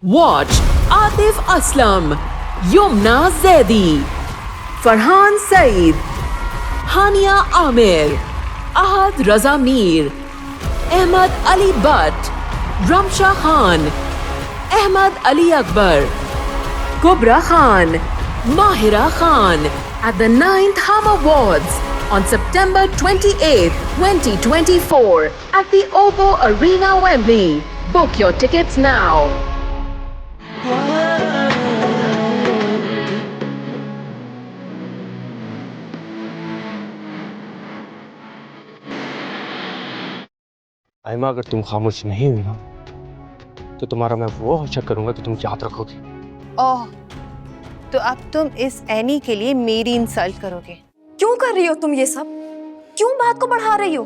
Watch Atif Aslam, Yumna Zaidi, Farhan Saeed, Hania Amir, Ahad Raza Mir, Ahmad Ali Butt, Ramsha Khan, Ahmad Ali Akbar, Kubra Khan, Mahira Khan at the 9th Hum Awards on September 28, 2024 at the OVO Arena, Wembley. Book your tickets now. Aima, अगर तुम खामोश नहीं हुई ना तो तुम्हारा मैं वो हौसला करूंगा कि तुम याद रखोगी। ओह, तो अब तुम इस एनी के लिए मेरी इंसल्ट करोगे? क्यों कर रही हो तुम ये सब? क्यों बात को बढ़ा रही हो?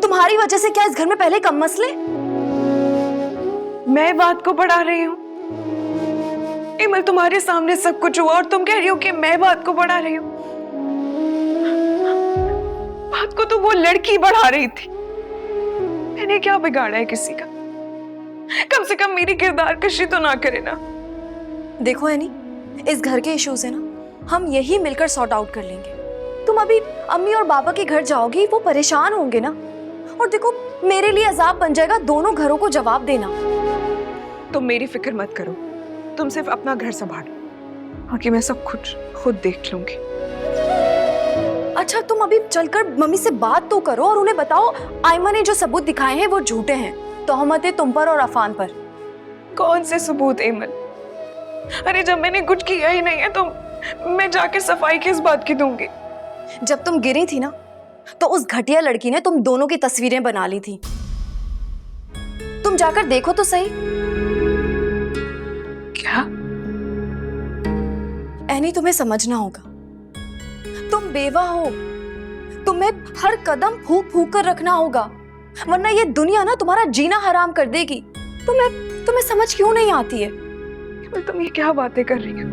तुम्हारी वजह से क्या इस घर में पहले कम मसले? मैं बात को बढ़ा रही हूँ? इमल, तुम्हारे सामने सब कुछ हुआ और तुम कह रही हो कि मैं बात को बढ़ा रही हूँ। बात को तो वो लड़की बढ़ा रही थी। मैंने क्या बिगाड़ा है किसी का? कम से कम मेरी किरदार कशी तो ना करे ना। देखो एनी, इस घर के इश्यूज है ना, हम यही मिलकर सॉर्ट आउट कर लेंगे। तुम अभी अम्मी और बाबा के घर जाओगी, वो परेशान होंगे ना। और देखो, मेरे लिए अजाब बन जाएगा दोनों घरों को जवाब देना। तुम मेरी फिक्र मत करो, तुम सिर्फ अपना घर संभालो, बाकी मैं सब कुछ खुद देख लूंगी। अच्छा, तुम अभी चलकर मम्मी से बात तो करो और उन्हें बताओ आयमा ने जो सबूत दिखाए हैं वो झूठे हैं। तोहमत है तुम पर और अफान पर। कौन से सबूत एमल? अरे जब मैंने कुछ किया ही नहीं है तो मैं जाके सफाई किस बात की दूंगी? जब तुम गिरी थी ना, तो उस घटिया लड़की ने तुम दोनों की तस्वीरें बना ली थी। तुम जाकर देखो तो सही। क्या? एनी, तुम्हें समझना होगा, तुम बेवा हो। तुम्हें हर कदम फूक फूक कर रखना होगा, वरना ये दुनिया ना तुम्हारा जीना हराम कर देगी। तुम्हें समझ क्यों नहीं आती है? तुम ये क्या बातें कर रही हो?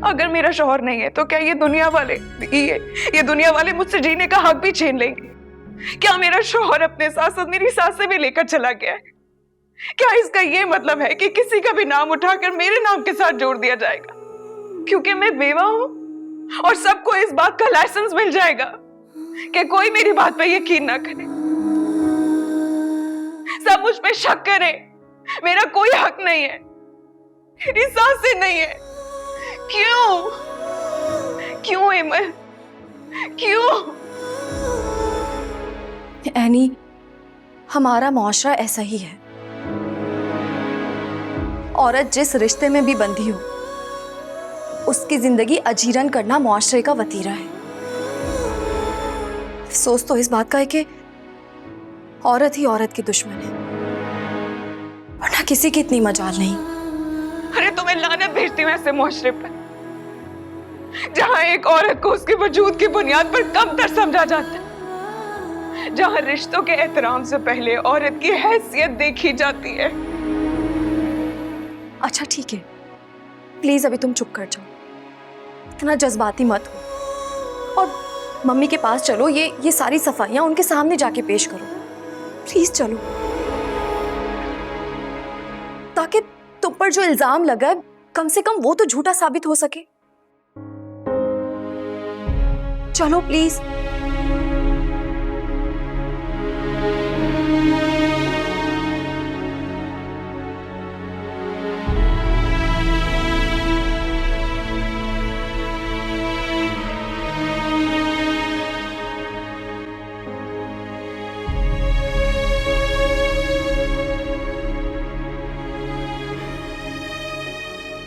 अगर मेरा शौहर नहीं है तो क्या ये दुनिया वाले मुझसे जीने का हक भी छीन लेंगे? क्या मेरा शौहर अपने साथ साथ मेरी सास से भी लेकर चला गया है? क्या इसका ये मतलब है कि किसी का भी नाम उठाकर मेरे नाम के साथ जोड़ दिया जाएगा क्योंकि मैं बेवा हूं? और सबको इस बात का लाइसेंस मिल जाएगा कि कोई मेरी बात पे यकीन ना करे, सब मुझ पे शक करे। मेरा कोई हक नहीं है, मेरी सास से नहीं है। क्यों एमल, क्यों? एनी, हमारा मुआशरा ऐसा ही है। औरत जिस रिश्ते में भी बंधी हो, उसकी जिंदगी अजीरन करना मुआशरे का वतीरा है। अफसोस तो इस बात का है कि औरत ही औरत की दुश्मन है, वरना किसी की इतनी मजाल नहीं। अरे तुम्हें लानत भेजती हूँ ऐसे मुआशरे पर जहां एक औरत को उसके वजूद की बुनियाद पर कमतर समझा जाता है, जहां रिश्तों के एहतराम से पहले औरत की हैसियत देखी जाती है। अच्छा ठीक है, प्लीज अभी तुम चुप कर जाओ, इतना जज्बाती मत हो और मम्मी के पास चलो। ये सारी सफाइयां उनके सामने जाके पेश करो, प्लीज चलो, ताकि तुम पर जो इल्जाम लगा है कम से कम वो तो झूठा साबित हो सके। चलो प्लीज।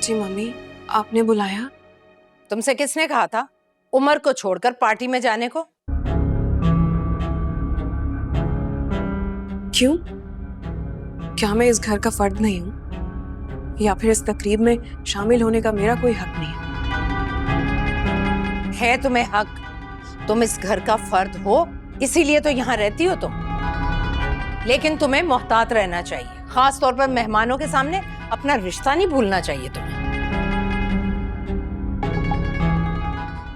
जी मम्मी, आपने बुलाया? तुमसे किसने कहा था उमर को छोड़कर पार्टी में जाने को? क्यों? क्या मैं इस घर का फर्द नहीं हूँ या फिर इस तकरीब में शामिल होने का मेरा कोई हक नहीं है तुम्हें हक, तुम इस घर का फर्द हो, इसीलिए तो यहाँ रहती हो तुम। लेकिन तुम्हें मोहतात रहना चाहिए, खास तौर पर मेहमानों के सामने अपना रिश्ता नहीं भूलना चाहिए तुम्हें।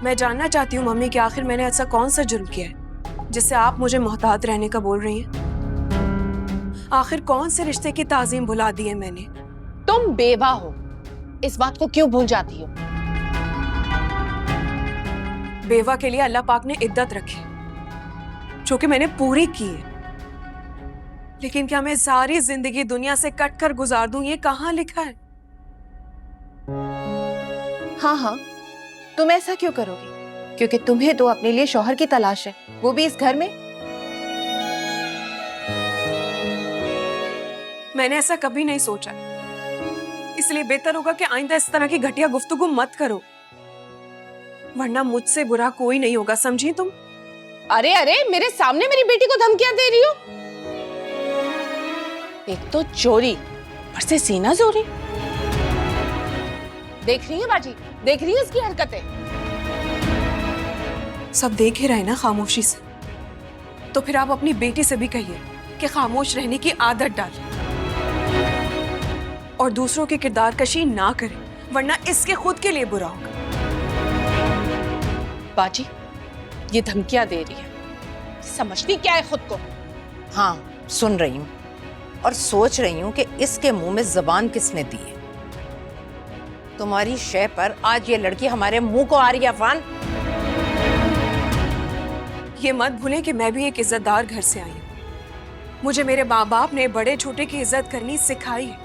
मैं जानना चाहती हूँ मम्मी कि आखिर मैंने ऐसा कौन सा जुर्म किया है जिससे आप मुझे मोहतात रहने का बोल रही हैं? आखिर कौन से रिश्ते की ताजीम भुला दी है मैंने? तुम बेवा हो, इस बात को क्यों भूल जाती हो? बेवा के लिए अल्लाह पाक ने इद्दत रखी, जो कि मैंने पूरी की है। लेकिन क्या मैं सारी जिंदगी दुनिया से कट कर गुजार दूं? ये कहाँ लिखा है? हाँ हाँ, तुम ऐसा क्यों करोगी? क्योंकि तुम्हें तो अपने लिए शौहर की तलाश है, वो भी इस घर में। मैंने ऐसा कभी नहीं सोचा, इसलिए बेहतर होगा कि आइंदा इस तरह की घटिया गुफ्तगू मत करो, वरना मुझसे बुरा कोई नहीं होगा, समझी तुम? अरे अरे, मेरे सामने मेरी बेटी को धमकियां दे रही हो? एक तो चोरी, ऊपर से सीना जोरी। देख रही है बाजी, देख रही है उसकी हरकतें। सब देख ही रहे ना खामोशी से, तो फिर आप अपनी बेटी से भी कहिए कि खामोश रहने की आदत डाले और दूसरों की किरदार कशी ना करे, वरना इसके खुद के लिए बुरा होगा। बाजी, ये धमकियां दे रही है, समझती क्या है खुद को? हाँ, सुन रही हूँ और सोच रही हूँ कि इसके मुंह में जबान किसने दी है। तुम्हारी शय पर आज ये लड़की हमारे मुंह को आ रही है अफान। ये मत भूलें कि मैं भी एक इज्जतदार घर से आई हूँ। मुझे मेरे माँ बाप ने बड़े छोटे की इज्जत करनी सिखाई है,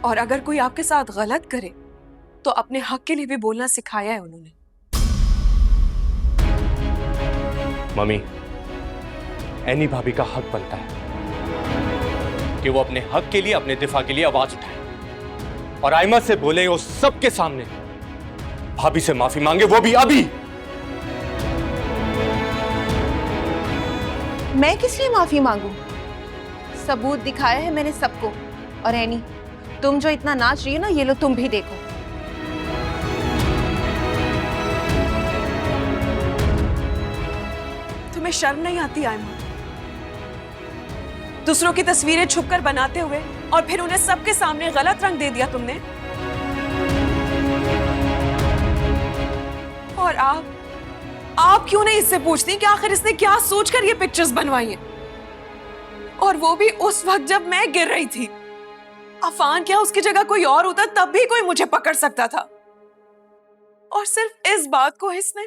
और अगर कोई आपके साथ गलत करे तो अपने हक के लिए भी बोलना सिखाया है उन्होंने। मम्मी, एनी भाभी का हक बनता है कि वो अपने हक के लिए, अपने दिफा के लिए आवाज उठाए और आयमा से बोले वो सबके सामने, भाभी से माफी मांगे, वो भी अभी। मैं किस लिए माफी मांगू? सबूत दिखाया है मैंने सबको। और एनी, तुम जो इतना नाच रही हो ना, ये लो तुम भी देखो। तुम्हें शर्म नहीं आती आयमा? दूसरों की तस्वीरें छुपकर बनाते हुए और फिर उन्हें सबके सामने गलत रंग दे दिया तुमने। और आप क्यों नहीं इससे पूछती कि आखिर इसने क्या सोचकर ये पिक्चर्स बनवाई हैं? और वो भी उस वक्त जब मैं गिर रही थी। अफान क्या उसकी जगह कोई और होता तब भी कोई मुझे पकड़ सकता था, और सिर्फ इस बात को इसने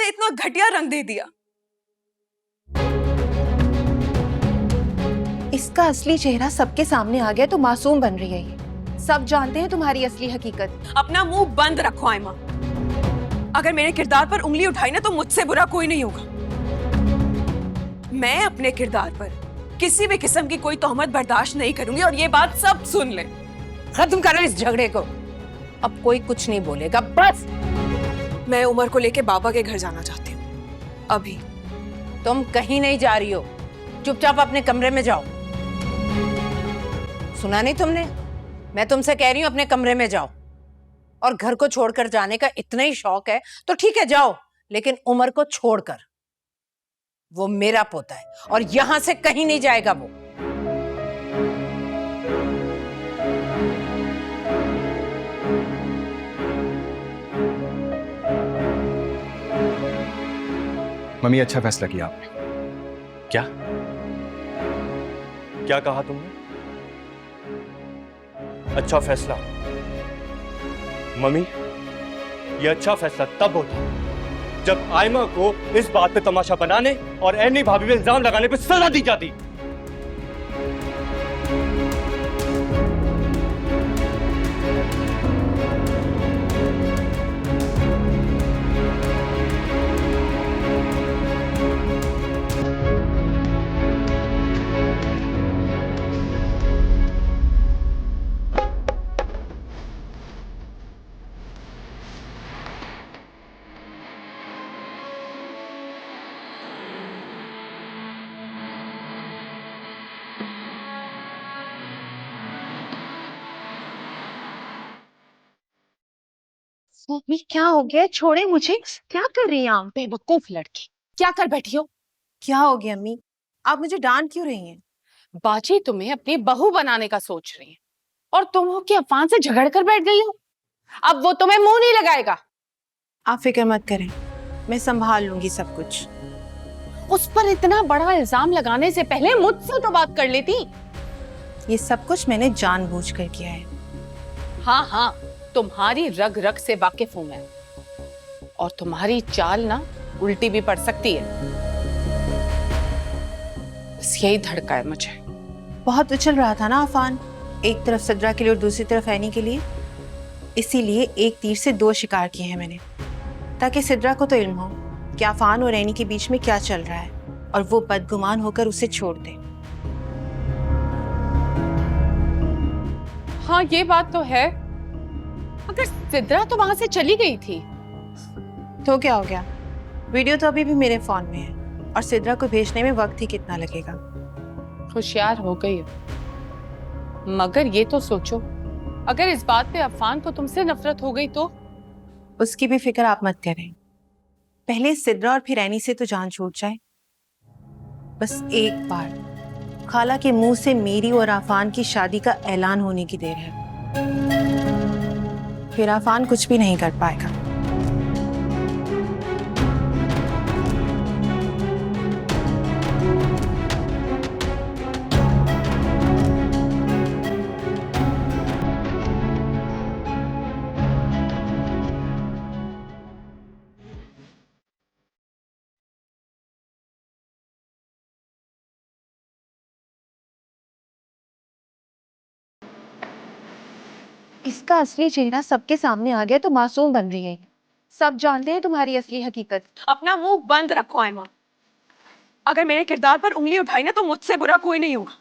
इतना घटिया रंग दे दिया। इसका असली चेहरा सबके सामने आ गया तो मासूम बन रही है ये। सब जानते हैं तुम्हारी असली हकीकत। अपना मुंह बंद रखो आयमा। अगर मेरे किरदार पर उंगली उठाई ना तो मुझसे बुरा कोई नहीं होगा। मैं अपने किरदार पर किसी भी किस्म की कोई तोहमत बर्दाश्त नहीं करूंगी, और ये बात सब सुन ले। खत्म करो इस झगड़े को, अब कोई कुछ नहीं बोलेगा, बस। मैं उमर को लेके बाबा के घर जाना चाहती हूँ अभी। तुम कहीं नहीं जा रही हो, चुपचाप अपने कमरे में जाओ। सुना नहीं तुमने? मैं तुमसे कह रही हूं अपने कमरे में जाओ। और घर को छोड़कर जाने का इतना ही शौक है तो ठीक है जाओ, लेकिन उमर को छोड़कर। वो मेरा पोता है और यहां से कहीं नहीं जाएगा वो। मम्मी, अच्छा फैसला किया आपने। क्या क्या कहा तुमने? अच्छा फैसला? मम्मी, ये अच्छा फैसला तब होता जब आयमा को इस बात पे तमाशा बनाने और एनी भाभी पे इल्जाम लगाने पे सजा दी जाती। मम्मी, क्या हो गया? छोड़े मुझे। क्या कर रही हैं आप? बेवकूफ लड़की, क्या कर बैठी हो? क्या हो गया अम्मी? आप मुझे डांट क्यों रही हैं? बाजी तुम्हें अपनी बहू बनाने का सोच रही है और तुम हो कि अफान से झगड़ कर बैठ गई हो। अब वो तुम्हें मुंह नहीं लगाएगा। आप फिक्र मत करें, मैं संभाल लूंगी सब कुछ। उस पर इतना बड़ा इल्जाम लगाने से पहले मुझसे तो बात कर लेती। ये सब कुछ मैंने जानबूझकर किया है। हाँ हाँ, तुम्हारी रग रग से वाकिफ हूं मैं, और तुम्हारी चाल ना उल्टी भी पड़ सकती है। बस यही धड़का है मुझे। बहुत उछल रहा था ना अफान, एक तरफ सिद्रा के लिए और दूसरी तरफ एनी के लिए। इसीलिए एक तीर से दो शिकार किए हैं मैंने, ताकि सिद्रा को तो इल्म हो कि अफान और एनी के बीच में क्या चल रहा है, और वो बदगुमान होकर उसे छोड़ दे। हाँ ये बात तो है, अगर सिद्रा तो वहां से चली गई थी तो क्या हो गया, वीडियो तो अभी भी मेरे फोन में है, और सिद्रा को भेजने में वक्त ही कितना लगेगा। होशियार हो गई हो, मगर ये तो सोचो, अगर इस बात पे अफान को तुमसे नफरत हो गई तो? उसकी भी फिक्र आप मत करें, पहले सिद्रा और फिर एनी से तो जान छूट जाए। बस एक बार खाला के मुंह से मेरी और आफान की शादी का ऐलान होने की देर है, फिर आफान कुछ भी नहीं कर पाएगा। इसका असली चेहरा सबके सामने आ गया तो मासूम बन रही है। सब जानते हैं तुम्हारी असली हकीकत। अपना मुंह बंद रखो आयमा। अगर मेरे किरदार पर उंगली उठाई ना तो मुझसे बुरा कोई नहीं होगा।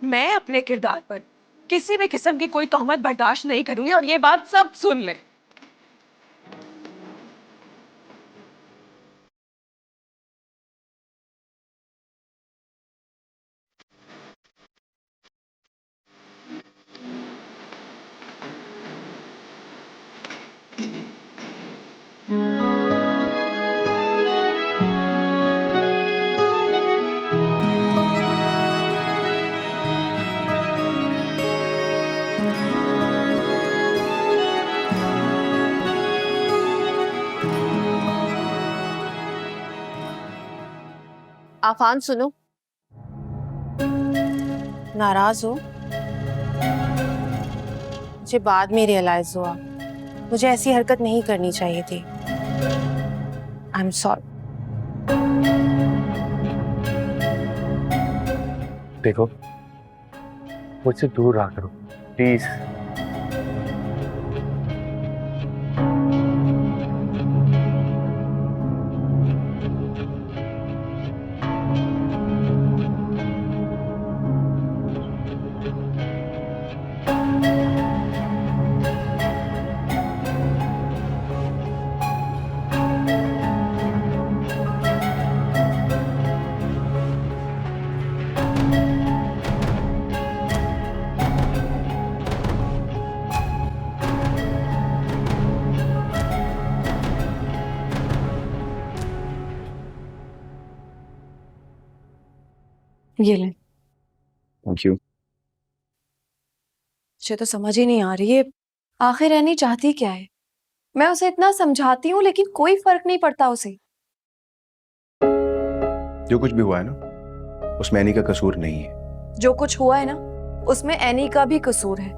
मैं अपने किरदार पर किसी भी किस्म की कोई तोहमत बर्दाश्त नहीं करूंगी, और ये बात सब सुन ले। आफान सुनो, नाराज हो? मुझे बाद में रियलाइज हुआ मुझे ऐसी हरकत नहीं करनी चाहिए थी। I am sorry. देखो, मुझसे दूर रहा करो प्लीज। ये ले। Thank you. मुझे तो समझ ही नहीं आ रही है आखिर एनी चाहती क्या है। मैं उसे इतना समझाती हूँ लेकिन कोई फर्क नहीं पड़ता उसे। जो कुछ भी हुआ है ना, उसमें एनी का कसूर नहीं है। जो कुछ हुआ है ना उसमें एनी का भी कसूर है।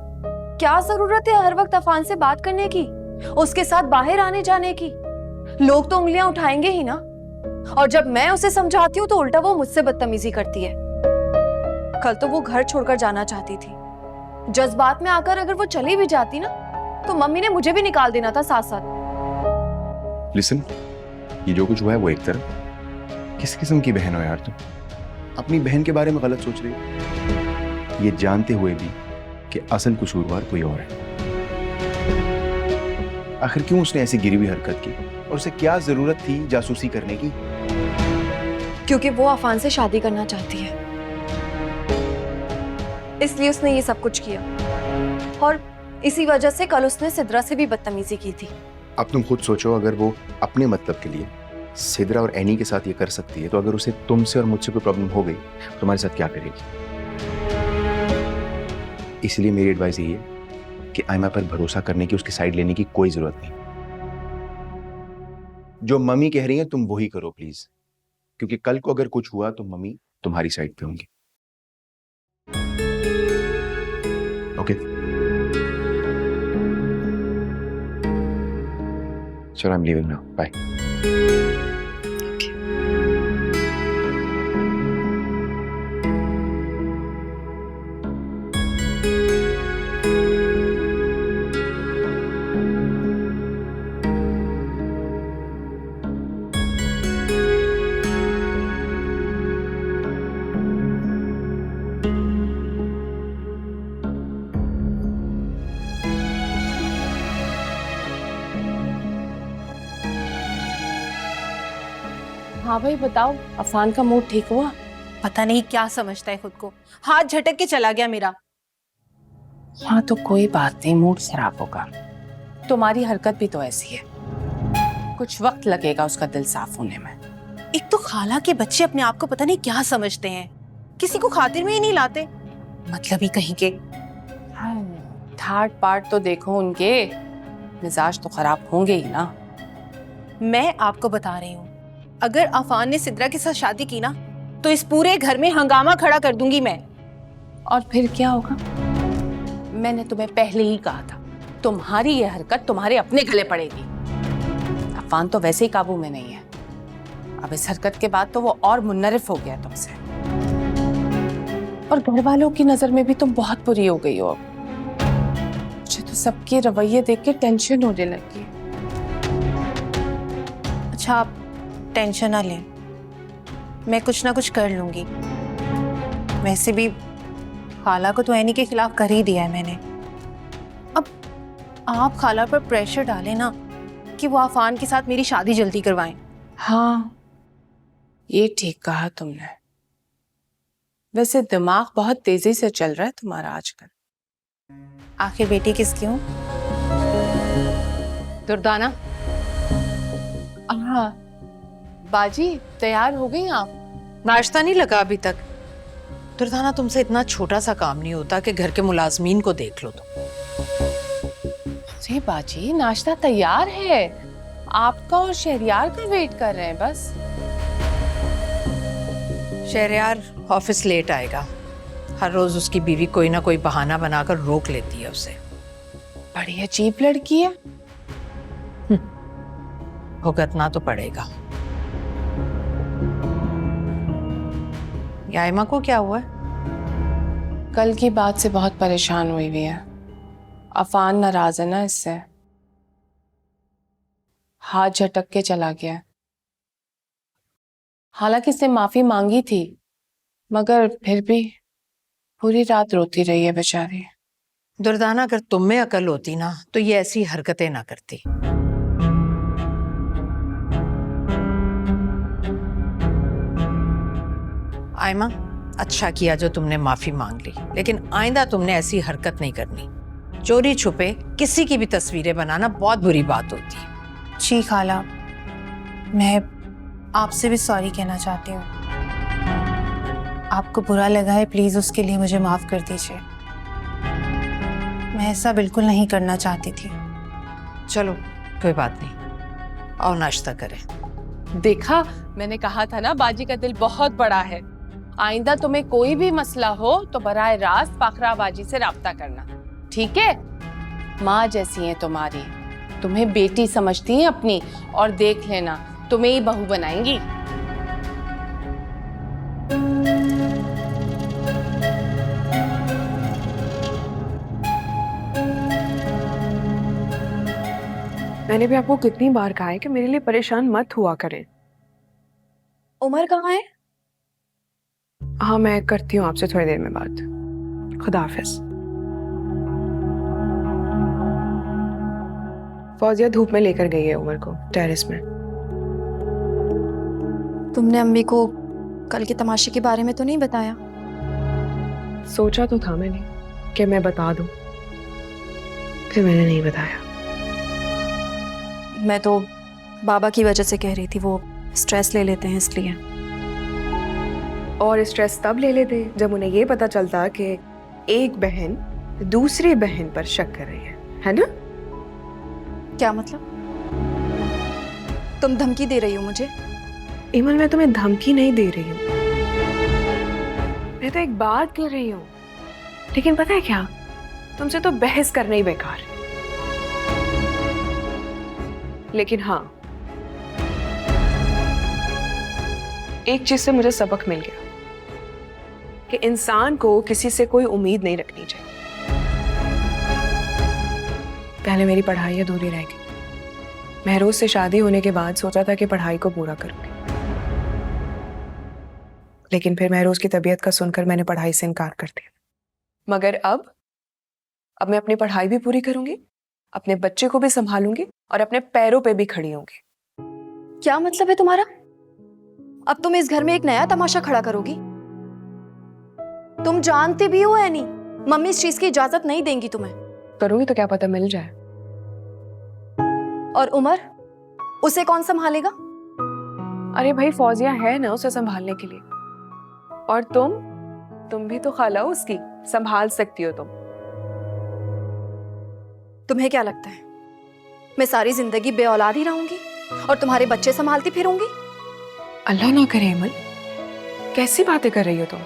क्या जरूरत है हर वक्त अफान से बात करने की, उसके साथ बाहर आने जाने की? लोग तो उंगलियां उठाएंगे ही ना। और जब मैं उसे समझाती हूँ तो उल्टा वो मुझसे बदतमीजी करती है। कल तो वो घर छोड़कर जाना चाहती थी, जज्बात में आकर अगर वो चली भी जाती ना तो मम्मी ने मुझे भी निकाल देना था साथ साथ। लिसन, ये जो कुछ हुआ है वो एक तरफ। किस किस्म की बहन हो यार तुम? अपनी बहन के बारे में गलत सोच रही हो, ये जानते हुए भी कि असल कसूरवार कोई और है। आखिर क्यों उसने ऐसी गिरी हुई हरकत की, और उसे क्या जरूरत थी जासूसी करने की? क्योंकि वो अफान से शादी करना चाहती है, इसलिए उसने ये सब कुछ किया। और इसी वजह से कल उसने सिद्रा से भी बदतमीजी की थी। अब तुम खुद सोचो, अगर वो अपने मतलब के लिए सिद्रा और एनी के साथ ये कर सकती है, तो अगर उसे तुमसे और मुझसे कोई प्रॉब्लम हो गई तो तुम्हारे साथ क्या करेगी? इसलिए मेरी एडवाइस यही है कि आयमा पर भरोसा करने की, उसकी साइड लेने की कोई जरूरत नहीं। जो मम्मी कह रही है तुम वही करो प्लीज, क्योंकि कल को अगर कुछ हुआ तो मम्मी तुम्हारी साइड पे होंगी। ओके चलो, I am leaving now, bye. हाँ भाई बताओ, अफान का मूड ठीक हुआ? पता नहीं क्या समझता है खुद को, हाथ झटक के चला गया मेरा। हाँ तो कोई बात नहीं, मूड खराब होगा। तुम्हारी हरकत भी तो ऐसी है, कुछ वक्त लगेगा उसका दिल साफ होने में। एक तो खाला के बच्चे अपने आप को पता नहीं क्या समझते हैं, किसी को खातिर में ही नहीं लाते, मतलब ही कहीं के। ठाट पाट तो देखो उनके, मिजाज तो खराब होंगे ही ना। मैं आपको बता रही हूँ, अगर अफान ने सिद्रा के साथ शादी की ना तो इस पूरे घर में हंगामा खड़ा कर दूंगी मैं। और फिर क्या होगा? मैंने तुम्हें पहले ही कहा था, तुम्हारी ये हरकत तुम्हारे अपने गले पड़ेगी। अफान तो वैसे ही काबू में नहीं है, अब इस हरकत के बाद तो वो और मुन्नरिफ हो गया तुमसे, और घर वालों की नजर में भी तुम बहुत बुरी हो गई हो। अब मुझे तो सबके रवैये देख के टेंशन होने लगी। अच्छा आप टेंशन ना लें, मैं कुछ ना कुछ कर लूंगी। वैसे भी खाला को तो ऐनी के खिलाफ कर ही दिया है मैंने। अब आप खाला पर प्रेशर डालें ना कि वो अफान के साथ मेरी शादी जल्दी करवाएं। हाँ ये ठीक कहा तुमने। वैसे दिमाग बहुत तेजी से चल रहा है तुम्हारा आजकल। आखिर बेटी किसकी हूँ? दुर्दाना, हाँ बाजी तैयार हो गई आप? नाश्ता नहीं लगा अभी तक? दुर्दाना, तुमसे इतना छोटा सा काम नहीं होता कि घर के मुलाजमीन को देख लो अरे बाजी नाश्ता तैयार है, आपका और शहरियार का वेट कर रहे हैं बस। शहरयार ऑफिस लेट आएगा, हर रोज उसकी बीवी कोई ना कोई बहाना बनाकर रोक लेती है उसे। बड़ी अजीब लड़की है। भुगतना तो पड़ेगा। याइमा को क्या हुआ है? कल की बात से बहुत परेशान हुई हुई है। अफान नाराज है ना इससे, हाथ झटक के चला गया। हालांकि इसने माफी मांगी थी, मगर फिर भी पूरी रात रोती रही है बेचारी। दुर्दाना, अगर तुम में अकल होती ना तो ये ऐसी हरकतें ना करती। आयमा, अच्छा किया जो तुमने माफी मांग ली, लेकिन आइंदा तुमने ऐसी हरकत नहीं करनी। चोरी छुपे किसी की भी तस्वीरें बनाना बहुत बुरी बात होती है। जी खाला, मैं आपसे भी सॉरी कहना चाहती हूँ। आपको बुरा लगा है, प्लीज उसके लिए मुझे माफ कर दीजिए। मैं ऐसा बिल्कुल नहीं करना चाहती थी। चलो कोई बात नहीं, और नाश्ता करें। देखा, मैंने कहा था ना बाजी का दिल बहुत बड़ा है। आइंदा तुम्हें कोई भी मसला हो तो बराह रास्त फाखरा बाजी से राब्ता करना, ठीक है? माँ जैसी है तुम्हारी, तुम्हें बेटी समझती है अपनी, और देख लेना तुम्हें ही बहू बनाएंगी। मैंने भी आपको कितनी बार कहा है कि मेरे लिए परेशान मत हुआ करें। उमर कहाँ है? हाँ मैं करती हूँ आपसे थोड़ी देर में बात। खुदा हाफिज। फौजिया धूप में लेकर गई है उमर को टेरेस में। तुमने अम्मी को कल के तमाशे के बारे में तो नहीं बताया? सोचा तो था मैंने कि मैं बता दूं, फिर मैंने नहीं बताया। मैं तो बाबा की वजह से कह रही थी, वो स्ट्रेस ले लेते हैं इसलिए। और स्ट्रेस तब ले लेते जब उन्हें ये पता चलता कि एक बहन दूसरी बहन पर शक कर रही है ना? क्या मतलब? तुम धमकी दे रही हो मुझे? इमल, मैं तुम्हें धमकी नहीं दे रही हूँ, मैं तो एक बात कर रही हूँ। लेकिन पता है क्या, तुमसे तो बहस करना ही बेकार। लेकिन हाँ, एक चीज से मुझे सबक मिल गया कि इंसान को किसी से कोई उम्मीद नहीं रखनी चाहिए। पहले मेरी पढ़ाई अधूरी रह गई। महरोज से शादी होने के बाद सोचा था कि पढ़ाई को पूरा करूंगी, लेकिन फिर महरोज की तबीयत का सुनकर मैंने पढ़ाई से इनकार कर दिया। मगर अब मैं अपनी पढ़ाई भी पूरी करूंगी, अपने बच्चे को भी संभालूंगी और अपने पैरों पे भी खड़ी होंगी। क्या मतलब है तुम्हारा? अब तुम इस घर में एक नया तमाशा खड़ा करोगी? तुम जानते भी हो एनी, मम्मी इस चीज की इजाजत नहीं देंगी तुम्हें। करूंगी तो क्या पता मिल जाए। और उमर, उसे कौन संभालेगा? अरे भाई, फौजिया है ना उसे संभालने के लिए। और तुम भी तो खाला हो उसकी, संभाल सकती हो तुम। तुम्हें क्या लगता है मैं सारी जिंदगी बेऔलाद ही रहूंगी और तुम्हारे बच्चे संभालती फिरूंगी? अल्लाह ना करे अमल, कैसी बातें कर रही हो तुम?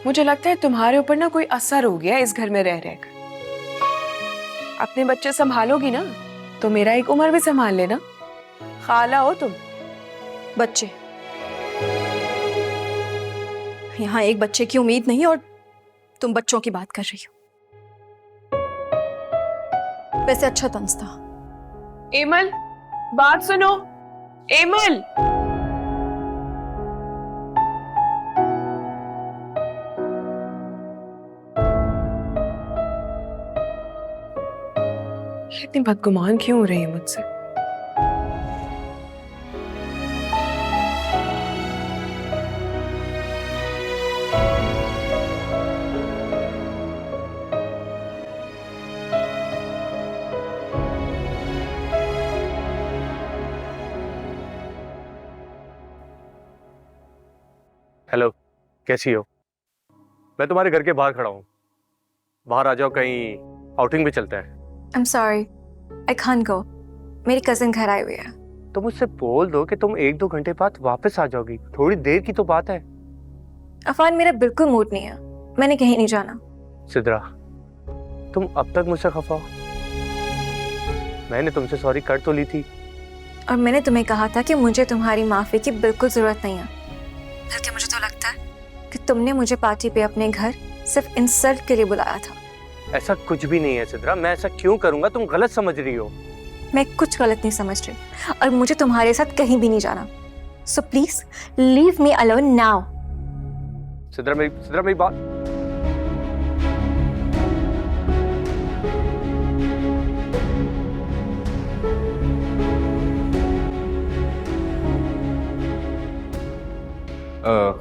मुझे लगता है तुम्हारे ऊपर ना कोई असर हो गया इस घर में रह रहकर। अपने बच्चे संभालोगी ना तो मेरा एक उम्र भी संभाल लेना। खाला हो तुम। बच्चे? यहाँ एक बच्चे की उम्मीद नहीं और तुम बच्चों की बात कर रही हो। वैसे अच्छा तंज था। एमल, बात सुनो। एमल, इतनी बदगुमान क्यों हो रही है मुझसे? हेलो, कैसी हो? मैं तुम्हारे घर के बाहर खड़ा हूँ, बाहर आ जाओ, कहीं आउटिंग भी चलता है। I'm sorry, I can't go. मेरी कजिन घर आई हुई है। तो मुझसे बोल दो कि तुम 1-2 घंटे बाद वापस आ जाओगी, थोड़ी देर की तो बात है। अफान, मेरा बिल्कुल मूड नहीं है, मैंने कहीं नहीं जाना। सिद्रा, तुम अब तक मुझसे खफा हो? मैंने तुमसे सॉरी कर तो ली थी। और मैंने तुम्हें कहा था कि मुझे तुम्हारी माफी की बिल्कुल जरूरत नहीं है। बल्कि मुझे तो लगता है कि तुमने मुझे पार्टी पे अपने घर सिर्फ इंसल्ट के लिए बुलाया था। ऐसा कुछ भी नहीं है सिद्रा, मैं ऐसा क्यों करूंगा? तुम गलत समझ रही हो। मैं कुछ गलत नहीं समझ रही और मुझे तुम्हारे साथ कहीं भी नहीं जाना। So please leave me alone now. Sidra मेरी बात।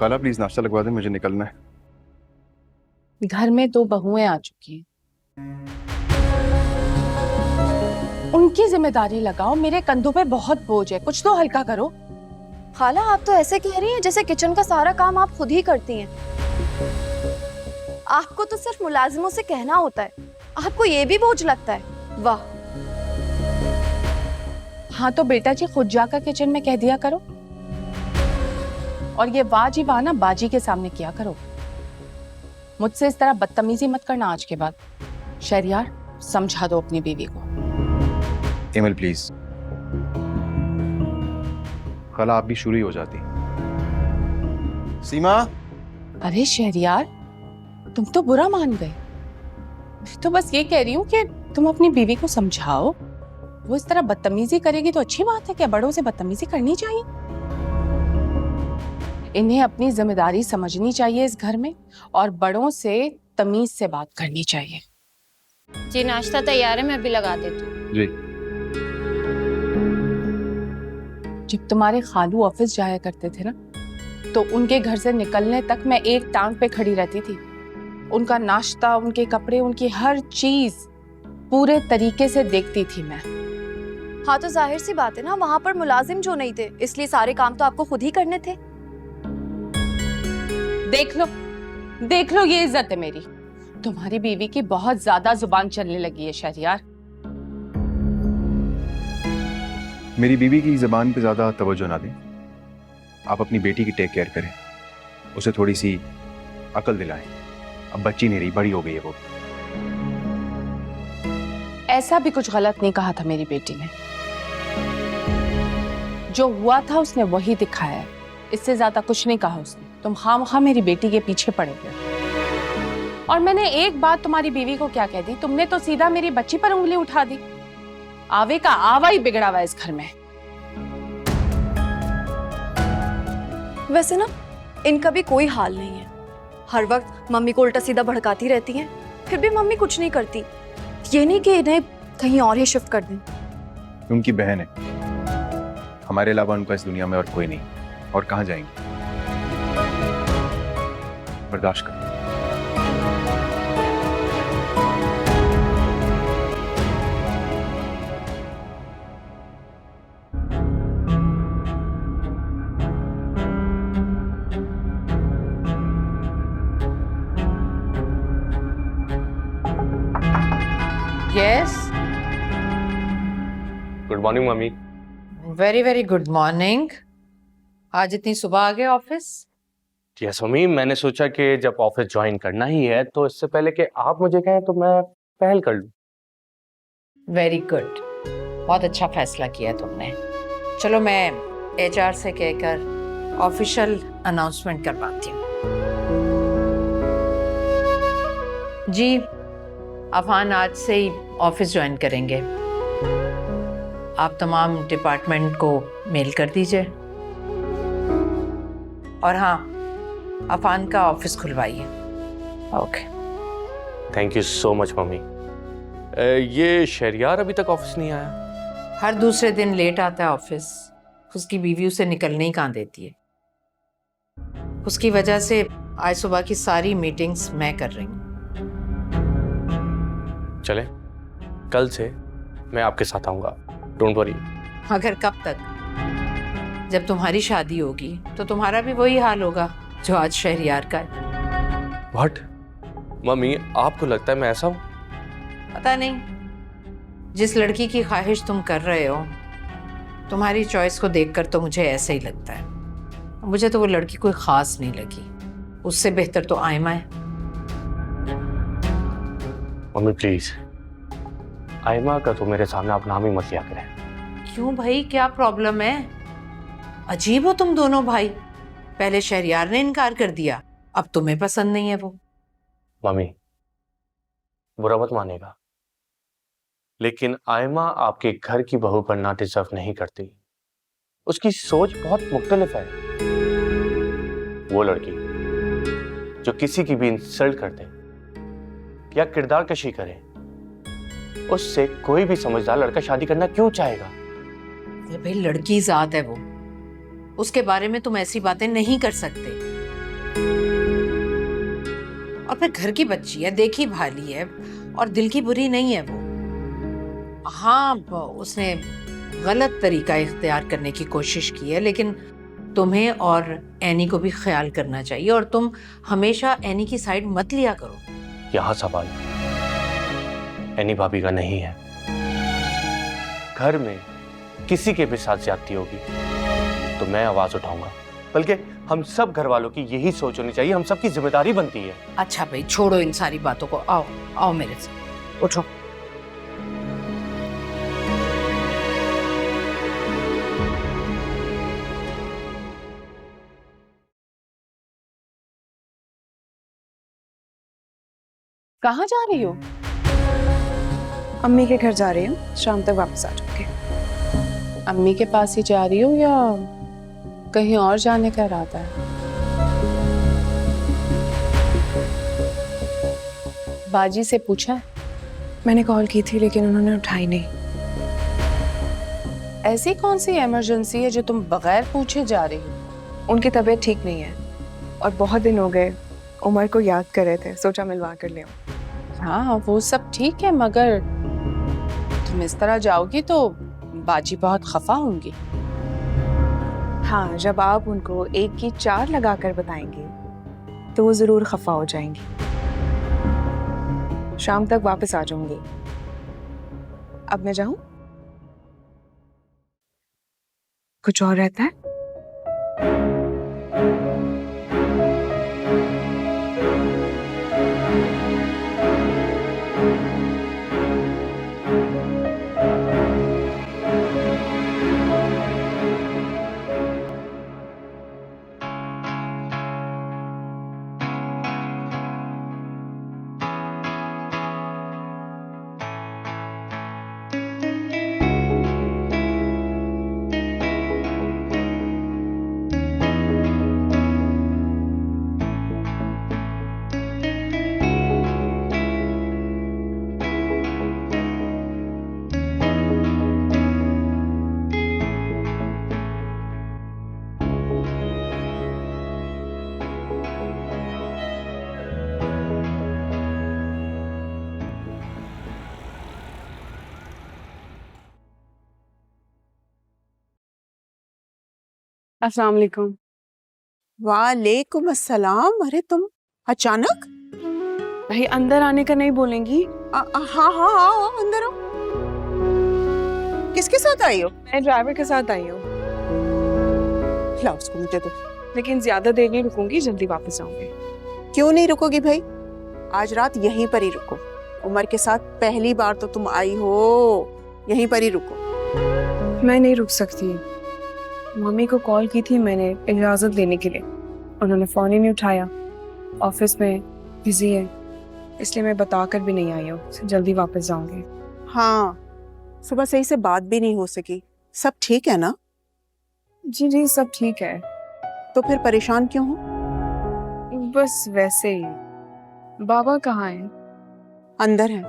खाला प्लीज नाश्ता लगवा दें, मुझे निकलना है। घर में 2 बहुएं आ चुकी हैं, उनकी जिम्मेदारी लगाओ। मेरे कंधों पे बहुत बोझ है, कुछ तो हल्का करो। खाला, आप तो ऐसे कह रही हैं जैसे किचन का सारा काम आप खुद ही करती हैं। आपको तो सिर्फ मुलाजिमों से कहना होता है, आपको ये भी बोझ लगता है? वाह। हाँ तो बेटा जी खुद जाकर किचन में कह दिया करो, और ये वाह जी वाह ना बाजी के सामने किया करो। मुझसे इस तरह बदतमीजी मत करना आज के बाद। शहरियार, समझा दो अपनी बीवी को। Emil please. खाला आप भी शुरू ही हो जाती। सीमा। अरे शहरियार, तुम तो बुरा मान गए। मैं तो बस ये कह रही हूँ कि तुम अपनी बीवी को समझाओ। वो इस तरह बदतमीजी करेगी तो अच्छी बात है क्या? बड़ों से बदतमीजी करनी चाहिए। इन्हें अपनी जिम्मेदारी समझनी चाहिए इस घर में, और बड़ों से तमीज से बात करनी चाहिए। जी नाश्ता तैयार है, मैं अभी लगा देती हूँ। जी। जब तुम्हारे खालू ऑफिस जाया करते थे ना, तो उनके घर से निकलने तक मैं एक टांग पे खड़ी रहती थी। उनका नाश्ता, उनके कपड़े, उनकी हर चीज पूरे तरीके से देखती थी मैं। हाँ तो जाहिर सी बात है ना, वहां पर मुलाजिम जो नहीं थे, इसलिए सारे काम तो आपको खुद ही करने थे। देख लो ये इज्जत है मेरी। तुम्हारी बीवी की बहुत ज्यादा जुबान चलने लगी है शहरियार। मेरी बीवी की ज़बान पे ज़्यादा तवज्जो ना दें। आप अपनी बेटी की टेक केयर करें, उसे थोड़ी सी अकल दिलाएं। अब बच्ची नहीं रही, बड़ी हो गई है वो। ऐसा भी कुछ गलत नहीं कहा था मेरी बेटी ने। जो हुआ था उसने वही दिखाया है, इससे ज्यादा कुछ नहीं कहा उसने। तुम खामखा मेरी बेटी के पीछे पड़े हुए। और मैंने एक बात तुम्हारी बीवी को क्या कह दी, तुमने तो सीधा मेरी बच्ची पर उंगली उठा दी। आवे का आवा ही बिगड़ा हुआ इस घर में। वैसे ना इनका भी कोई हाल नहीं है, हर वक्त मम्मी को उल्टा सीधा भड़काती रहती हैं, फिर भी मम्मी कुछ नहीं करती। ये नहीं कि इन्हें कहीं और ही शिफ्ट कर दें। उनकी बहन है, हमारे अलावा उनका इस दुनिया में और कोई नहीं, और कहाँ जाएंगे। बर्दाश्त कर। Yes, good morning mummy. Very very good morning. आज इतनी सुबह आ गए ऑफिस? यस मम्मी, मैंने सोचा कि जब ऑफिस ज्वाइन करना ही है तो इससे पहले कि आप मुझे कहें तो मैं पहल कर लूं। वेरी गुड, बहुत अच्छा फैसला किया तुमने। चलो मैं HR से कहकर ऑफिशियल अनाउंसमेंट करवाती हूँ। जी, अफान आज से ही ऑफिस ज्वाइन करेंगे। आप तमाम डिपार्टमेंट को मेल कर दीजिए। और हाँ, अफान का ऑफिस खुलवाइए। Okay. Thank you so much mummy. ये शहरियार अभी तक ऑफिस नहीं आया? हर दूसरे दिन लेट आता है ऑफिस। उसकी बीवी उसे निकलने ही कहाँ देती है। उसकी वजह से आज सुबह की सारी मीटिंग्स मैं कर रही हूँ। चले, कल से मैं आपके साथ आऊंगा, डोंट वरी। मगर कब तक? जब तुम्हारी शादी होगी तो तुम्हारा भी वही हाल होगा जो आज शहरियार का है। व्हाट? मम्मी, आपको लगता है मैं ऐसा हूं? पता नहीं, जिस लड़की की ख्वाहिश तुम कर रहे हो, तुम्हारी चॉइस को देखकर तो मुझे ऐसा ही लगता है। मुझे तो वो लड़की कोई खास नहीं लगी। उससे बेहतर तो आयमा है। मम्मी प्लीज, आयमा का तो मेरे सामने आप नाम ही मत लिया करें। क्यों भाई, क्या प्रॉब्लम है? अजीब हो तुम दोनों भाई। पहले शहरियार ने इनकार कर दिया, अब तुम्हें पसंद नहीं है वो। मम्मी, बुरा मत मानेगा, लेकिन आयमा आपके घर की बहू बनना डिजर्व नहीं करती। उसकी सोच बहुत मुख्तलिफ है। वो लड़की जो किसी की भी इंसल्ट कर दे या किरदार कशी करे, उससे कोई भी समझदार लड़का शादी करना क्यों चाहेगा? अरे भाई, लड़की जात है वो, उसके बारे में तुम ऐसी बातें नहीं कर सकते। और फिर घर की बच्ची है, देखी भाली है और दिल की बुरी नहीं है वो। हाँ, उसने गलत तरीका इख्तियार करने की कोशिश की है, लेकिन तुम्हें और एनी को भी ख्याल करना चाहिए। और तुम हमेशा एनी की साइड मत लिया करो। यहां सवाल एनी भाभी का नहीं है। घर में किसी के भी साथ ज्यादती होगी तो मैं आवाज उठाऊंगा। बल्कि हम सब घर वालों की यही सोच होनी चाहिए, हम सबकी जिम्मेदारी बनती है। अच्छा भाई, छोड़ो इन सारी बातों को। आओ आओ मेरे साथ, उठो। कहाँ जा रही हो? अम्मी के घर जा रही हूँ, शाम तक वापस आ जाऊंगी। अम्मी के पास ही जा रही हो या कहीं और जाने का इरादा है? बाजी से पूछा? मैंने कॉल की थी लेकिन उन्होंने उठाई नहीं। ऐसी कौन सी इमरजेंसी है जो तुम बगैर पूछे जा रही हो? उनकी तबीयत ठीक नहीं है और बहुत दिन हो गए उमर को याद कर रहे थे, सोचा मिलवा कर ले आऊं। हाँ, वो सब ठीक है, मगर तुम इस तरह जाओगी तो बाजी बहुत खफा होंगी। हाँ, जब आप उनको 1 की 4 लगाकर बताएंगे तो वो जरूर खफा हो जाएंगी। शाम तक वापस आ जाऊंगी। अब मैं जाऊं? कुछ और रहता है? अस्सलाम वालेकुम। वालेकुम अस्सलाम। अरे तुम अचानक? भाई अंदर आने का नहीं बोलेंगी? हाँ हाँ आओ अंदर आओ। किसके साथ आई हो? मैं ड्राइवर के साथ आई हूँ, लाओ उसको मुझे दो। लेकिन ज्यादा देर नहीं रुकूंगी, जल्दी वापस आऊंगी। क्यों नहीं रुकोगी भाई? आज रात यहीं पर ही रुको। उमर के साथ पहली बार तो तुम आई हो, यहीं पर ही रुको। मैं नहीं रुक सकती। मम्मी को कॉल की थी मैंने इजाजत लेने के लिए, उन्होंने फोन ही नहीं उठाया। ऑफिस में बिजी है, इसलिए मैं बताकर भी नहीं आई हूँ। जल्दी वापस जाऊंगी। हाँ, सुबह सही से बात भी नहीं हो सकी। सब ठीक है ना? जी जी सब ठीक है। तो फिर परेशान क्यों हो? बस वैसे ही। बाबा कहाँ हैं? अंदर है,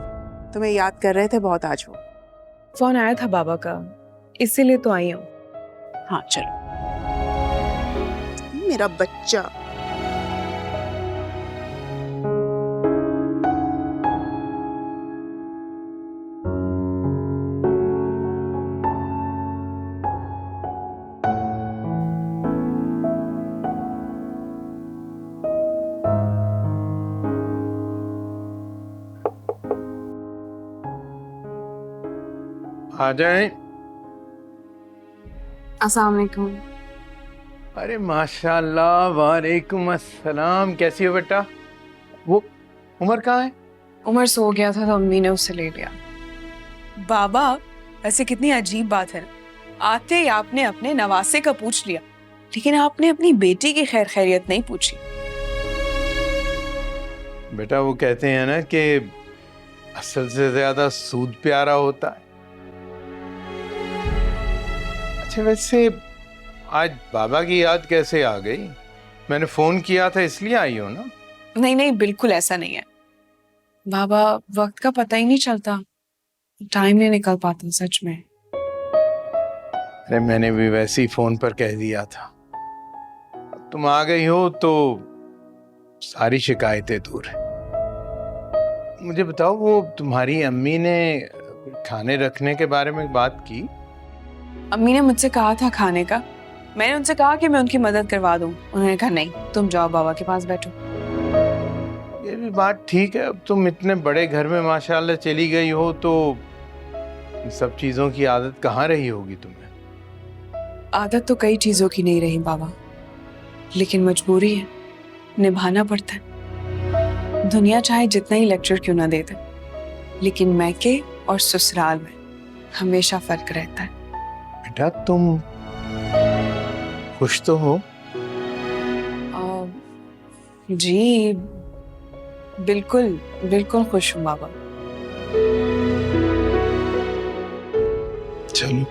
तुम्हें याद कर रहे थे बहुत आज वो। फोन आया था बाबा का, इसीलिए तो आई हूँ। हाँ चलो। मेरा बच्चा। आ जाएं। अस्सलाम वालेकुम। अरे माशाल्लाह, वालेकुम अस्सलाम। कैसी हो बेटा? वो उमर कहाँ है? उमर सो गया था तो अम्मी ने उसे ले लिया। बाबा, ऐसे कितनी अजीब बात है। आते ही आपने अपने नवासे का पूछ लिया, लेकिन आपने अपनी बेटी की खैर खैरियत नहीं पूछी। बेटा वो कहते हैं ना कि असल से ज्यादा सूद प्यारा होता है। अच्छा वैसे आज बाबा की याद कैसे आ गई? मैंने फोन किया था इसलिए आई हो ना? नहीं नहीं, बिल्कुल ऐसा नहीं है बाबा। वक्त का पता ही नहीं चलता, टाइम नहीं निकल पाता सच में। अरे मैंने भी वैसे ही फोन पर कह दिया था। अब तुम आ गई हो तो सारी शिकायतें दूर है। मुझे बताओ, वो तुम्हारी अम्मी ने खाने रखने के बारे में बात की? अम्मी ने मुझसे कहा था खाने का, मैंने उनसे कहा कि मैं उनकी मदद करवा दूं। उन्होंने कहा नहीं, तुम जाओ बाबा के पास बैठो। ये भी बात ठीक है। अब तुम इतने बड़े घर में माशाल्लाह चली गई हो तो इन सब चीजों की आदत कहाँ रही होगी तुम्हें? आदत तो कई चीजों की नहीं रही बाबा, लेकिन मजबूरी है, निभाना पड़ता है। दुनिया चाहे जितना ही लेक्चर क्यों ना दे दे, लेकिन मैके और ससुराल में हमेशा फर्क रहता है। बेटा तुम खुश तो हो? जी बिल्कुल बिल्कुल खुश हूँ बाबा। चलो।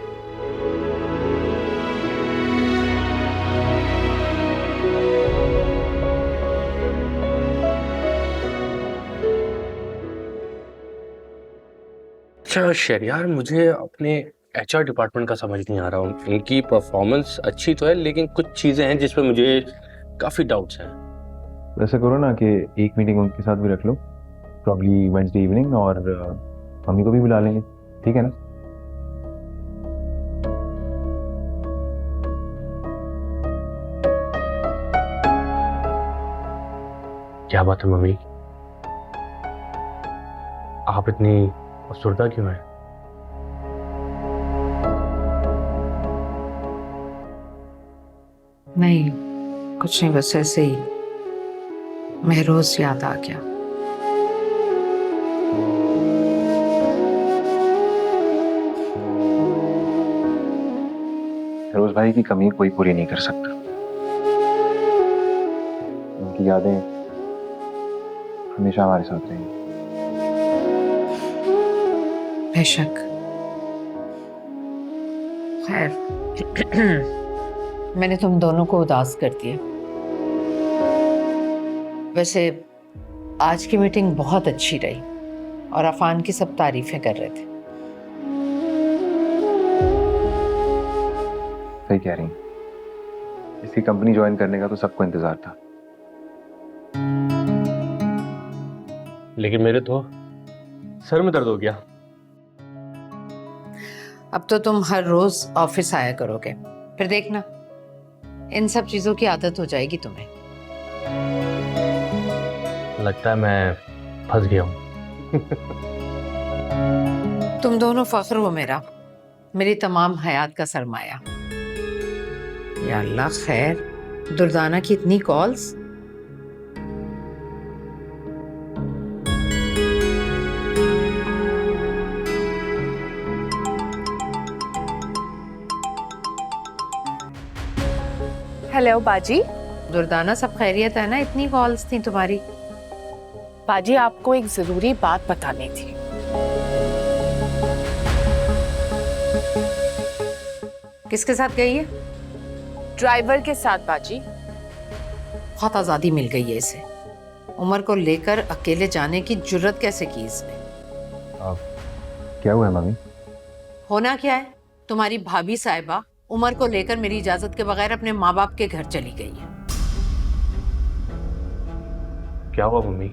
अच्छा शहरयार, मुझे अपने एचआर डिपार्टमेंट का समझ नहीं आ रहा हूँ। इनकी परफॉर्मेंस अच्छी तो है, लेकिन कुछ चीज़ें हैं जिस पे मुझे काफ़ी डाउट्स हैं। वैसे करो ना कि एक मीटिंग उनके साथ भी रख लो, प्रॉब्ली वेडनेसडे इवनिंग, और मम्मी को भी बुला लेंगे, ठीक है ना? क्या बात है मम्मी, आप इतनी अफसरदा क्यों हैं? नहीं, कुछ नहीं, बस ऐसे ही महरोज याद आ गया। फिरोज भाई की कमी कोई पूरी नहीं कर सकता। उनकी यादें हमेशा हमारे साथ रहेंगी। बेशक। खैर, मैंने तुम दोनों को उदास कर दिया। वैसे आज की मीटिंग बहुत अच्छी रही और अफान की सब तारीफें कर रहे थे। सही कह रही हैं। इसकी कंपनी ज्वाइन करने का तो सबको इंतजार था। लेकिन मेरे तो सर में दर्द हो गया। अब तो तुम हर रोज ऑफिस आया करोगे, फिर देखना इन सब चीजों की आदत हो जाएगी तुम्हें। लगता है मैं फंस गया हूँ। तुम दोनों फख्र हो मेरा, मेरी तमाम हयात का सरमाया। या अल्लाह, खैर दुर्दाना की इतनी कॉल्स। हेलो बाजी। दुर्दाना, सब खैरियत है ना? इतनी कॉल्स थी तुम्हारी। बाजी, आपको एक जरूरी बात बतानी थी। किसके साथ गई है? ड्राइवर के साथ बाजी। बहुत आजादी मिल गई है इसे। उमर को लेकर अकेले जाने की जुर्रत कैसे की इसने? क्या हुआ है मम्मी? होना क्या है, तुम्हारी भाभी साहिबा उमर को लेकर मेरी इजाजत के बगैर अपने माँ बाप के घर चली गई है। क्या हुआ मम्मी?